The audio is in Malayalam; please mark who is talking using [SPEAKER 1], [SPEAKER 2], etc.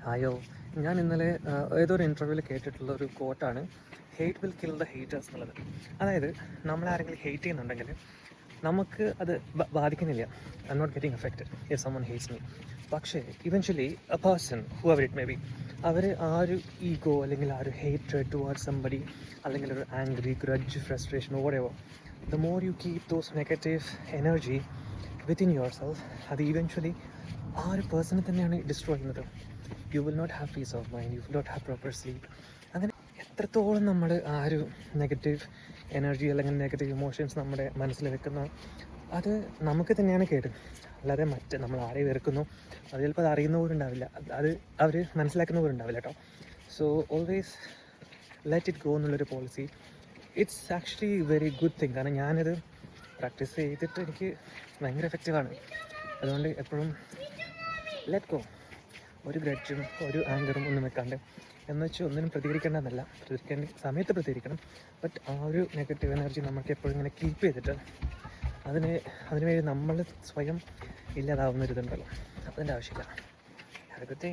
[SPEAKER 1] ഹായോ, ഞാൻ ഇന്നലെ ഏതൊരു ഇൻ്റർവ്യൂവിൽ കേട്ടിട്ടുള്ള ഒരു കോട്ടാണ് hate will kill the haters എന്നുള്ളത്. അതായത് നമ്മളാരെങ്കിലും ഹെയ്റ്റ് ചെയ്യുന്നുണ്ടെങ്കിൽ നമുക്ക് അത് ബാധിക്കുന്നില്ല. I'm not getting affected if someone hates me. പക്ഷേ eventually a person who ever it may be, അവർ ആ ഒരു ഈഗോ അല്ലെങ്കിൽ ആ ഒരു ഹേറ്റ്രഡ് ടുവാർഡ്സ് സംബഡി, അല്ലെങ്കിൽ ഒരു angry, grudge, frustration, whatever, the more you keep those negative energy within yourself, അത് ഇവൻച്വലി ആ ഒരു പേഴ്സണെ തന്നെയാണ് ഡിസ്ട്രോയ് ചെയ്യുന്നത്. You will not have peace of mind, you will not have proper sleep. അങ്ങനെ എത്രത്തോളം നമ്മൾ ആ ഒരു നെഗറ്റീവ് എനർജി അല്ലെങ്കിൽ നെഗറ്റീവ് ഇമോഷൻസ് നമ്മുടെ മനസ്സിൽ വെക്കുന്ന, അത് നമുക്ക് തന്നെയാണ് കേട്. അല്ലാതെ നമ്മൾ ആരെയും വെറുക്കുന്നു, അത് ചിലപ്പോൾ അത് അറിയുന്ന പോലും ഉണ്ടാവില്ല, അത് അവർ മനസ്സിലാക്കുന്ന പോലും ഉണ്ടാവില്ല കേട്ടോ. So always let it go എന്നുള്ളൊരു policy, it's actually very good thing. കാരണം ഞാനത് പ്രാക്ടീസ് ചെയ്തിട്ട് എനിക്ക് ഭയങ്കര എഫക്റ്റീവാണ്. അതുകൊണ്ട് എപ്പോഴും ലെറ്റ് ഗോ, ഒരു ഗ്രഡ്ജും ഒരു ആങ്കറും ഒന്നും വെക്കാണ്ട്, എന്ന് വെച്ചാൽ ഒന്നിനും പ്രതികരിക്കേണ്ടതെന്നല്ല, പ്രതികരിക്കേണ്ട സമയത്ത് പ്രതികരിക്കണം. ബട്ട് ആ ഒരു നെഗറ്റീവ് എനർജി നമുക്ക് എപ്പോഴും ഇങ്ങനെ കീപ്പ് ചെയ്തിട്ട് അതിനുവേണ്ടി നമ്മൾ സ്വയം ഇല്ലാതാവുന്നൊരിതുണ്ടല്ലോ, അതിൻ്റെ ആവശ്യമില്ല. Have A good day.